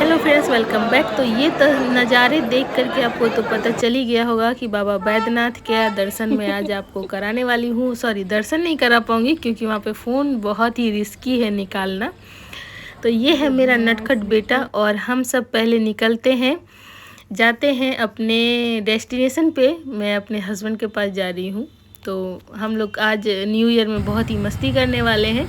Hello friends, welcome back. तो ये नज़ारे देख करके आपको तो पता चल ही गया होगा कि बाबा बैद्यनाथ के दर्शन में आज आपको कराने वाली हूँ। सॉरी, दर्शन नहीं करा पाऊँगी क्योंकि वहाँ पे फ़ोन बहुत ही रिस्की है निकालना। तो ये है मेरा नटखट बेटा और हम सब पहले निकलते हैं, जाते हैं अपने डेस्टिनेशन पे। मैं अपने हस्बैंड के पास जा रही हूँ। तो हम लोग आज न्यू ईयर में बहुत ही मस्ती करने वाले हैं।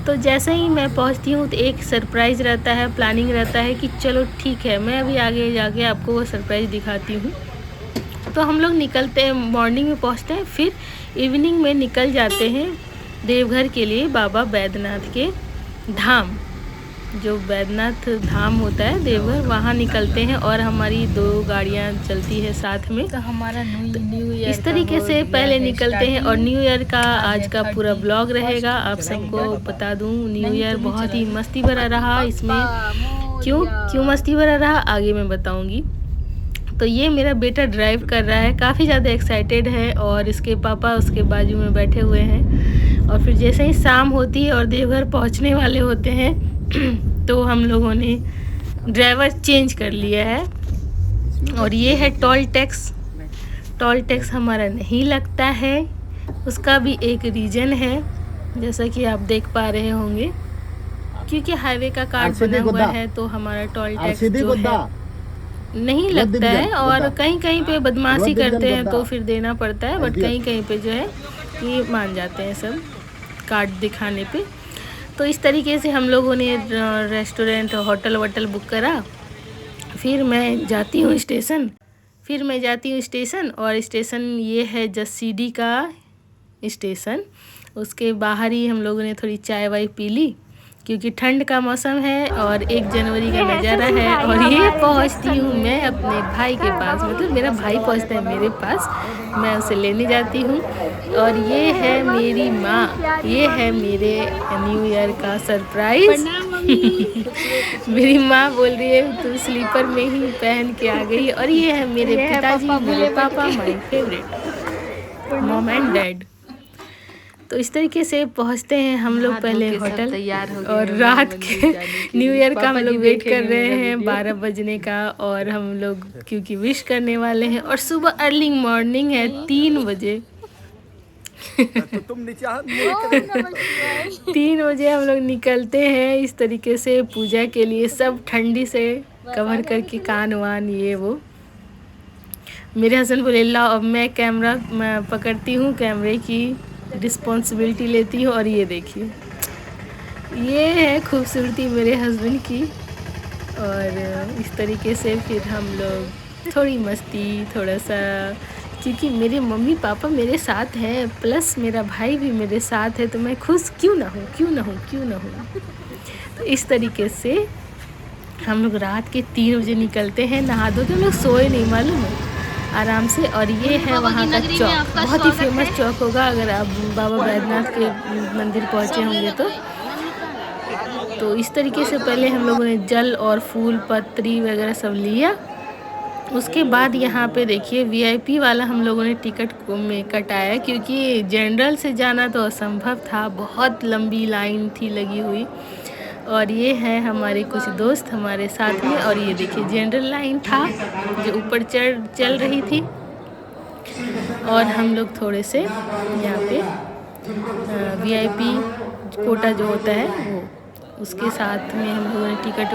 तो जैसे ही मैं पहुंचती हूँ तो एक सरप्राइज़ रहता है, प्लानिंग रहता है कि चलो ठीक है, मैं अभी आगे जाके आपको वो सरप्राइज़ दिखाती हूँ। तो हम लोग निकलते हैं, मॉर्निंग में पहुँचते हैं, फिर इवनिंग में निकल जाते हैं देवघर के लिए, बाबा बैद्यनाथ के धाम। जो बैद्यनाथ धाम होता है देवघर, वहाँ निकलते हैं और हमारी 2 गाड़ियाँ चलती है साथ में। तो हमारा न्यू ईयर इस तरीके से पहले निकलते हैं और न्यू ईयर का आज का पूरा ब्लॉग रहेगा। आप सबको बता दूं, न्यू ईयर बहुत ही मस्ती भरा रहा। इसमें क्यों मस्ती भरा रहा आगे मैं बताऊंगी। तो ये मेरा बेटा ड्राइव कर रहा है, काफ़ी ज़्यादा एक्साइटेड है और इसके पापा उसके बाजू में बैठे हुए हैं। और फिर जैसे ही शाम होती है और देवघर पहुंचने वाले होते हैं तो हम लोगों ने ड्राइवर चेंज कर लिया है। और ये है टोल टैक्स हमारा नहीं लगता है। उसका भी एक रीज़न है, जैसा कि आप देख पा रहे होंगे, क्योंकि हाईवे का कार्ड बना हुआ है तो हमारा टोल टैक्स जो है नहीं लगता है। और कहीं कहीं पे बदमाशी करते हैं तो फिर देना पड़ता है, बट कहीं कहीं पे जो है ये मान जाते हैं सब कार्ड दिखाने पे। तो इस तरीके से हम लोगों ने रेस्टोरेंट होटल वोटल बुक करा। फिर मैं जाती हूँ स्टेशन और स्टेशन ये है जसीडी का स्टेशन। उसके बाहर ही हम लोगों ने थोड़ी चाय वाय पी ली क्योंकि ठंड का मौसम है और 1 जनवरी का नज़ारा है। और ये पहुंचती हूँ मैं अपने भाई के पास, मतलब मेरा भाई पहुंचता है मेरे पास, मैं उसे लेने जाती हूँ। और ये है मेरी माँ, ये है मेरे न्यू ईयर का सरप्राइज। मेरी माँ बोल रही है तू स्लीपर में ही पहन के आ गई। और ये है मेरे पिताजी, मेरे पापा, my favourite mom and dad. तो इस तरीके से पहुंचते हैं हम लोग पहले होटल। और रात के न्यू ईयर का हम लोग वेट कर रहे हैं 12 बजने का। और हम लोग क्योंकि विश करने वाले हैं और सुबह अर्ली मॉर्निंग है 3 बजे। तो तुम 3 बजे हम लोग निकलते हैं इस तरीके से पूजा के लिए, सब ठंडी से कवर करके कान वान ये वो। मेरे हस्बैंड बोले ला अब मैं कैमरा पकड़ती हूँ, कैमरे की रिस्पॉन्सिबिलिटी लेती हूँ। और ये देखिए, ये है खूबसूरती मेरे हस्बैंड की। और इस तरीके से फिर हम लोग थोड़ी मस्ती, थोड़ा सा, क्योंकि मेरे मम्मी पापा मेरे साथ हैं प्लस मेरा भाई भी मेरे साथ है, तो मैं खुश क्यों ना हूँ। तो इस तरीके से हम लोग रात के 3 बजे निकलते हैं। नहा धो के हम लोग सोए नहीं, मालूम है, आराम से। और ये है वहाँ का चौक, बहुत ही फेमस चौक होगा अगर आप बाबा बैद्यनाथ के मंदिर पहुँचे होंगे तो इस तरीके से पहले हम लोगों ने जल और फूल पत्री वगैरह सब लिया। उसके बाद यहाँ पे देखिए वीआईपी वाला हम लोगों ने टिकट में कटाया क्योंकि जनरल से जाना तो असंभव था, बहुत लंबी लाइन थी लगी हुई। और ये है हमारे कुछ दोस्त हमारे साथ में। और ये देखिए जनरल लाइन था जो ऊपर चल रही थी। और हम लोग थोड़े से यहाँ पे वीआईपी कोटा जो होता है वो, उसके साथ में हम लोगों ने टिकट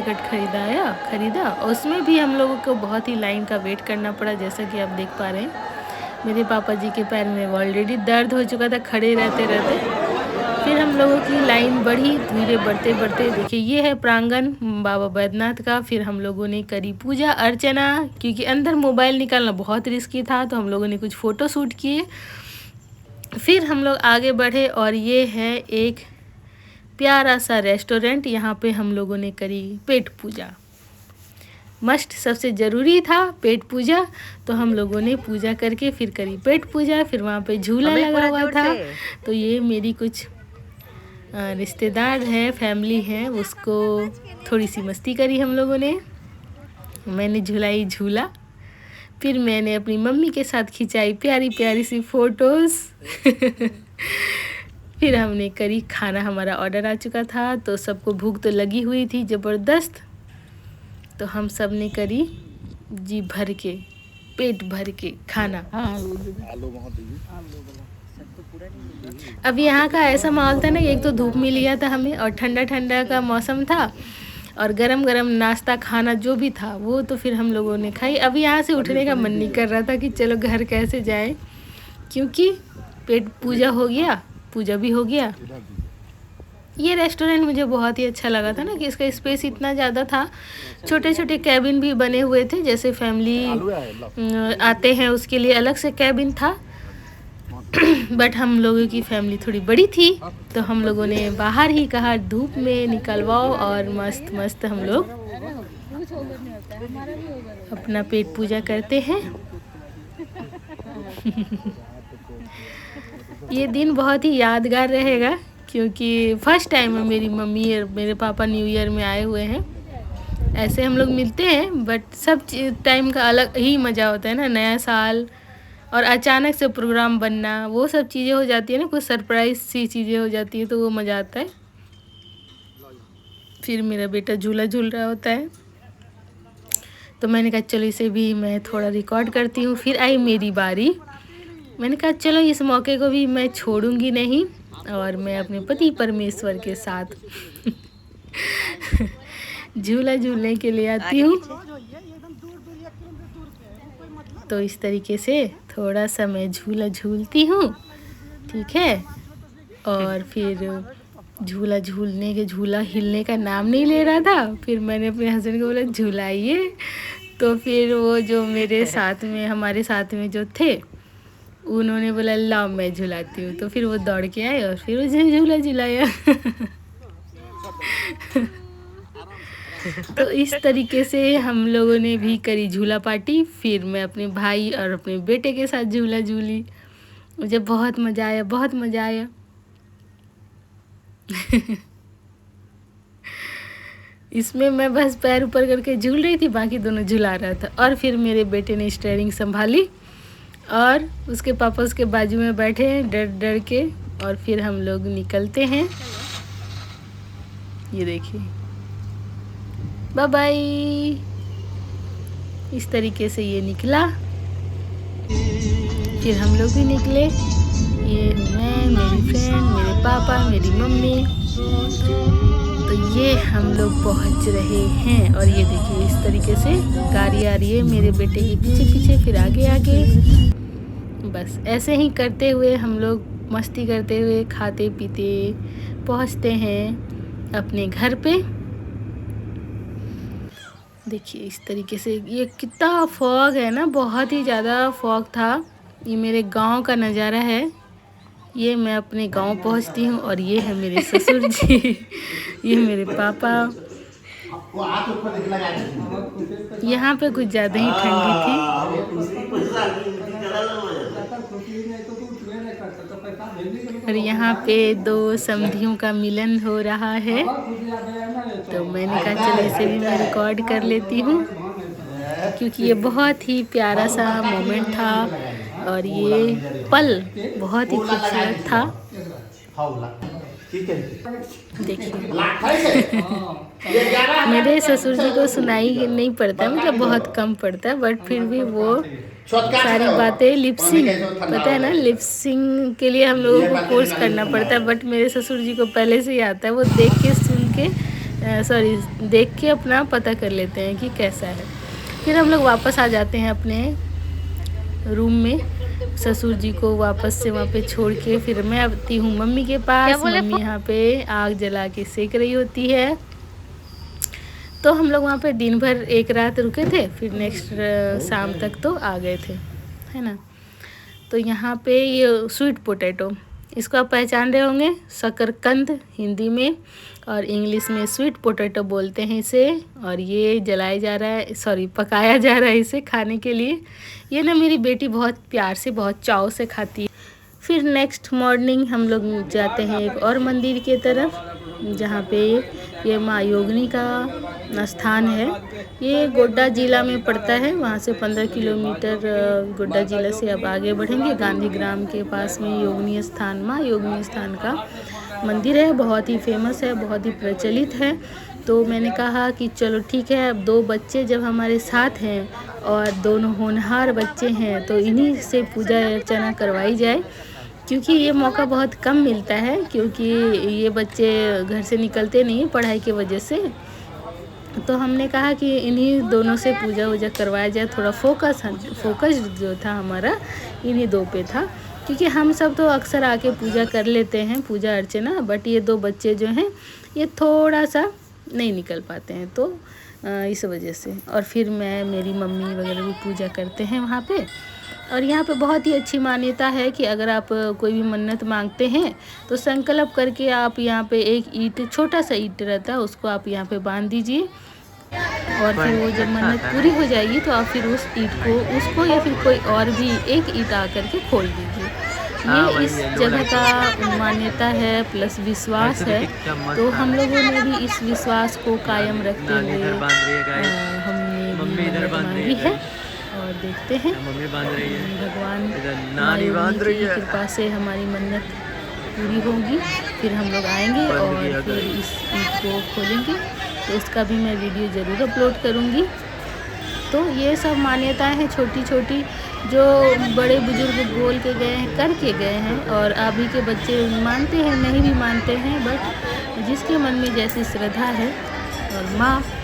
खरीदा। और उसमें भी हम लोगों को बहुत ही लाइन का वेट करना पड़ा, जैसा कि आप देख पा रहे हैं। मेरे पापा जी के पैर में ऑलरेडी दर्द हो चुका था खड़े रहते। फिर हम लोगों की लाइन बढ़ी, धीरे बढ़ते देखिए ये है प्रांगण बाबा बैद्यनाथ का। फिर हम लोगों ने करी पूजा अर्चना, क्योंकि अंदर मोबाइल निकालना बहुत रिस्की था, तो हम लोगों ने कुछ फ़ोटो शूट किए। फिर हम लोग आगे बढ़े और ये है एक प्यारा सा रेस्टोरेंट, यहाँ पे हम लोगों ने करी पेट पूजा। मस्ट सबसे ज़रूरी था पेट पूजा, तो हम लोगों ने पूजा करके फिर करी पेट पूजा। फिर वहाँ पे झूला लगा हुआ था, तो ये मेरी कुछ रिश्तेदार हैं, फैमिली हैं, उसको थोड़ी सी मस्ती करी हम लोगों ने। मैंने झुलाई झूला, फिर मैंने अपनी मम्मी के साथ खिंचाई प्यारी सी फ़ोटोज़। फिर हमने करी खाना, हमारा ऑर्डर आ चुका था तो सबको भूख तो लगी हुई थी ज़बरदस्त। तो हम सब ने करी जी भर के, पेट भर के खाना। अब यहाँ का ऐसा माहौल था ना, एक तो धूप मिल गया था हमें और ठंडा ठंडा का मौसम था और गरम गरम नाश्ता खाना जो भी था वो तो फिर हम लोगों ने खाई। अब यहाँ से उठने का मन नहीं कर रहा था कि चलो घर कैसे जाए, क्योंकि पेट पूजा हो गया, पूजा भी हो गया। ये रेस्टोरेंट मुझे बहुत ही अच्छा लगा था ना कि इसका स्पेस इतना ज़्यादा था, छोटे छोटे कैबिन भी बने हुए थे, जैसे फैमिली आते हैं उसके लिए अलग से कैबिन था। बट हम लोगों की फैमिली थोड़ी बड़ी थी तो हम लोगों ने बाहर ही कहा धूप में निकलवाओ और मस्त मस्त हम लोग अपना पेट पूजा करते हैं। ये दिन बहुत ही यादगार रहेगा क्योंकि फर्स्ट टाइम है मेरी मम्मी और मेरे पापा न्यू ईयर में आए हुए हैं। ऐसे हम लोग मिलते हैं बट सब टाइम का अलग ही मज़ा होता है ना, नया साल और अचानक से प्रोग्राम बनना, वो सब चीज़ें हो जाती है ना, कुछ सरप्राइज सी चीज़ें हो जाती है तो वो मज़ा आता है। फिर मेरा बेटा झूला झूल रहा होता है तो मैंने कहा चलो इसे भी मैं थोड़ा रिकॉर्ड करती हूँ। फिर आई मेरी बारी, मैंने कहा चलो इस मौके को भी मैं छोड़ूंगी नहीं और मैं अपने पति परमेश्वर के साथ झूला झूलने के लिए आती हूँ। तो इस तरीके से थोड़ा सा मैं झूला झूलती हूँ, ठीक है। और फिर झूला झूलने के, झूला हिलने का नाम नहीं ले रहा था। फिर मैंने अपने हस्बैंड को बोला झूलाइए, तो फिर वो जो मेरे साथ में, हमारे साथ में जो थे, उन्होंने बोला लाओ मैं झुलाती हूँ। तो फिर वो दौड़ के आए और फिर उसे झूला झुलाया। तो इस तरीके से हम लोगों ने भी करी झूला पार्टी। फिर मैं अपने भाई और अपने बेटे के साथ झूला झूली, मुझे बहुत मज़ा आया, बहुत मज़ा आया। इसमें मैं बस पैर ऊपर करके झूल रही थी, बाकी दोनों झुला रहा था। और फिर मेरे बेटे ने स्टीयरिंग संभाली और उसके पापा उसके बाजू में बैठे हैं डर डर के। और फिर हम लोग निकलते हैं, ये देखिए, बाय बाय। इस तरीके से ये निकला, फिर हम लोग भी निकले। ये हूँ मैं, मेरी फ्रेंड, मेरे पापा, मेरी मम्मी। तो ये हम लोग पहुँच रहे हैं और ये देखिए इस तरीके से गाड़ी आ रही है मेरे बेटे के पीछे पीछे, फिर आगे आगे। बस ऐसे ही करते हुए हम लोग मस्ती करते हुए खाते पीते पहुँचते हैं अपने घर पे। देखिए इस तरीके से, ये कितना फॉग है ना, बहुत ही ज़्यादा फॉग था। ये मेरे गांव का नज़ारा है। ये मैं अपने गांव पहुंचती हूँ और ये है मेरे ससुर जी, ये मेरे पापा। यहाँ पे कुछ ज़्यादा ही ठंडी थी और यहाँ पे दो समधियों का मिलन हो रहा है, तो मैंने कहा चलो इसे भी मैं रिकॉर्ड कर लेती हूँ क्योंकि ये बहुत ही प्यारा सा मोमेंट था और ये पल बहुत ही खूबसूरत था। देखिए मेरे ससुर जी को सुनाई नहीं पड़ता, मतलब बहुत कम पड़ता है, बट फिर भी वो सारी बातें लिपसिंग, पता है ना, लिपसिंग के लिए हम लोगों को कोर्स करना पड़ता है, बट मेरे ससुर जी को पहले से ही आता है। वो देख के सुन के देख के अपना पता कर लेते हैं कि कैसा है। फिर हम लोग वापस आ जाते हैं अपने रूम में, ससुर जी को वापस से वहाँ पे छोड़ के फिर मैं आती हूँ मम्मी के पास। मम्मी यहाँ पे आग जला के सेक रही होती है। तो हम लोग वहाँ पे दिन भर एक रात रुके थे, फिर नेक्स्ट शाम तक तो आ गए थे, है ना। तो यहाँ पे ये स्वीट पोटैटो, इसको आप पहचान रहे होंगे, शकरकंद हिंदी में और इंग्लिश में स्वीट पोटैटो बोलते हैं इसे। और ये जलाया जा रहा है, सॉरी पकाया जा रहा है इसे खाने के लिए। ये ना मेरी बेटी बहुत प्यार से, बहुत चाव से खाती है। फिर नेक्स्ट मॉर्निंग हम लोग जाते हैं एक और मंदिर की तरफ, जहाँ पे ये माँ योगिनी का स्थान है। ये गोड्डा ज़िला में पड़ता है, वहाँ से 15 किलोमीटर गोड्डा ज़िला से अब आगे बढ़ेंगे, गांधी ग्राम के पास में योगिनी स्थान, माँ योगिनी स्थान का मंदिर है। बहुत ही फेमस है, बहुत ही प्रचलित है। तो मैंने कहा कि चलो ठीक है, अब 2 बच्चे जब हमारे साथ हैं और दोनों होनहार बच्चे हैं तो इन्हीं से पूजा अर्चना करवाई जाए, क्योंकि ये मौका बहुत कम मिलता है, क्योंकि ये बच्चे घर से निकलते नहीं पढ़ाई की वजह से। तो हमने कहा कि इन्हीं दोनों से पूजा वूजा करवाया जाए। थोड़ा फोकस जो था हमारा इन्हीं 2 पे था, क्योंकि हम सब तो अक्सर आके पूजा कर लेते हैं, पूजा अर्चना, बट ये 2 बच्चे जो हैं ये थोड़ा सा नहीं निकल पाते हैं, तो इस वजह से। और फिर मेरी मम्मी वगैरह भी पूजा करते हैं वहाँ पे। और यहाँ पे बहुत ही अच्छी मान्यता है कि अगर आप कोई भी मन्नत मांगते हैं तो संकल्प करके आप यहाँ पे एक ईंट, छोटा सा ईंट रहता है, उसको आप यहाँ पे बांध दीजिए, और फिर वो जब मन्नत पूरी हो जाएगी तो आप फिर उस ईंट को, उसको या फिर कोई और भी एक ईंट आकर के खोल दीजिए। ये इस जगह का मान्यता है प्लस विश्वास है। तो हम लोगों ने भी इस विश्वास को कायम रखते हुए हमने मांगी है, और देखते हैं भगवान की कृपा से हमारी मन्नत पूरी होगी। फिर हम लोग आएंगे और फिर इस ईद को खोलेंगे, तो उसका भी मैं वीडियो ज़रूर अपलोड करूँगी। तो ये सब मान्यताएं हैं छोटी छोटी, जो बड़े बुजुर्ग बोल के गए हैं, करके गए हैं, और अभी के बच्चे मानते हैं, नहीं भी मानते हैं, बट जिसके मन में जैसी श्रद्धा है। और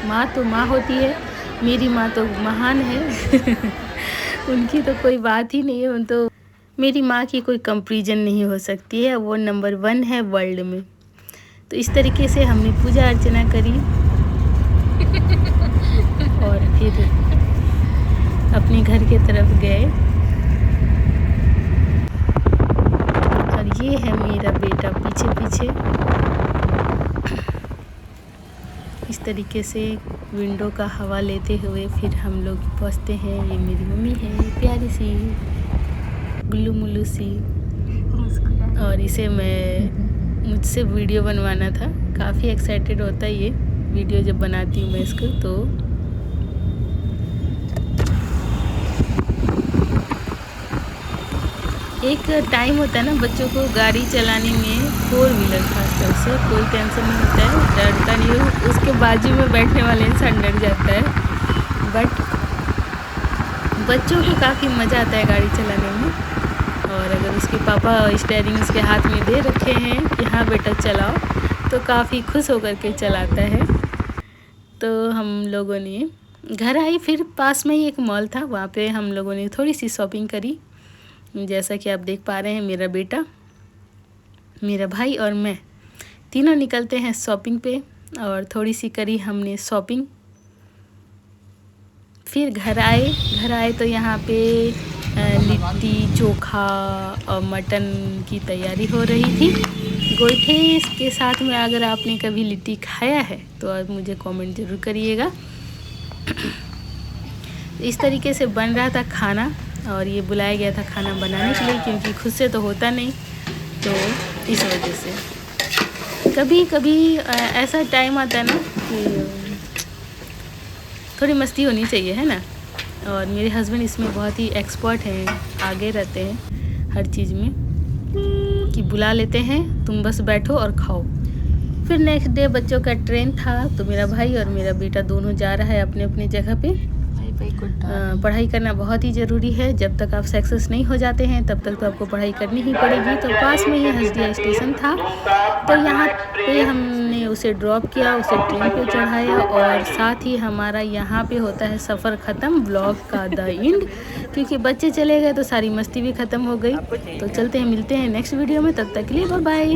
माँ तो माँ होती है, मेरी माँ तो महान है उनकी तो कोई बात ही नहीं है, उन तो मेरी माँ की कोई कंपैरिजन नहीं हो सकती है, वो नंबर 1 है वर्ल्ड में। तो इस तरीके से हमने पूजा अर्चना करी और फिर अपने घर के तरफ गए। और ये है मेरा बेटा पीछे पीछे। इस तरीके से विंडो का हवा लेते हुए फिर हम लोग पहुँचते हैं। ये मेरी मम्मी है, प्यारी सी गुल्लू मुल्लू सी, और इसे मुझसे वीडियो बनवाना था। काफ़ी एक्साइटेड होता है ये वीडियो जब बनाती हूँ मैं इसको। तो एक टाइम होता है ना बच्चों को गाड़ी चलाने में, 4 व्हीलर खासतौर से, कोई टेंशन नहीं होता है, डरता नहीं हो, उसके बाजू में बैठने वाले इंसान डर जाता है। बट बच्चों को काफ़ी मज़ा आता है गाड़ी चलाने में। और अगर उसके पापा स्टीयरिंग उसके हाथ में दे रखे हैं कि हाँ बेटा चलाओ, तो काफ़ी खुश होकर के चलाता है। तो हम लोगों ने घर आई, फिर पास में ही एक मॉल था, वहाँ पे हम लोगों ने थोड़ी सी शॉपिंग करी। जैसा कि आप देख पा रहे हैं, मेरा बेटा, मेरा भाई और मैं तीनों निकलते हैं शॉपिंग पे, और थोड़ी सी करी हमने शॉपिंग। फिर घर आए तो यहाँ पे लिट्टी चोखा और मटन की तैयारी हो रही थी। गोईठे के साथ में अगर आपने कभी लिट्टी खाया है तो आप मुझे कमेंट ज़रूर करिएगा। इस तरीके से बन रहा था खाना, और ये बुलाया गया था खाना बनाने के लिए, क्योंकि खुद से तो होता नहीं, तो इस वजह से कभी कभी ऐसा टाइम आता है ना कि थोड़ी मस्ती होनी चाहिए, है ना। और मेरे हस्बैंड इसमें बहुत ही एक्सपर्ट हैं, आगे रहते हैं हर चीज़ में, कि बुला लेते हैं तुम बस बैठो और खाओ। फिर नेक्स्ट डे बच्चों का ट्रेन था, तो मेरा भाई और मेरा बेटा दोनों जा रहा है अपने अपने जगह पे। पढ़ाई करना बहुत ही ज़रूरी है, जब तक आप सक्सेस नहीं हो जाते हैं तब तक तो आपको पढ़ाई करनी ही पड़ेगी। तो पास में ही हसदिया स्टेशन था, तो यहाँ पे हमने उसे ड्रॉप किया, उसे ट्रेन पे चढ़ाया, और साथ ही हमारा यहाँ पे होता है सफ़र ख़त्म, ब्लॉग का द एंड, क्योंकि बच्चे चले गए तो सारी मस्ती भी ख़त्म हो गई। तो चलते हैं, मिलते हैं नेक्स्ट वीडियो में, तब तक के लिए बाय बाय।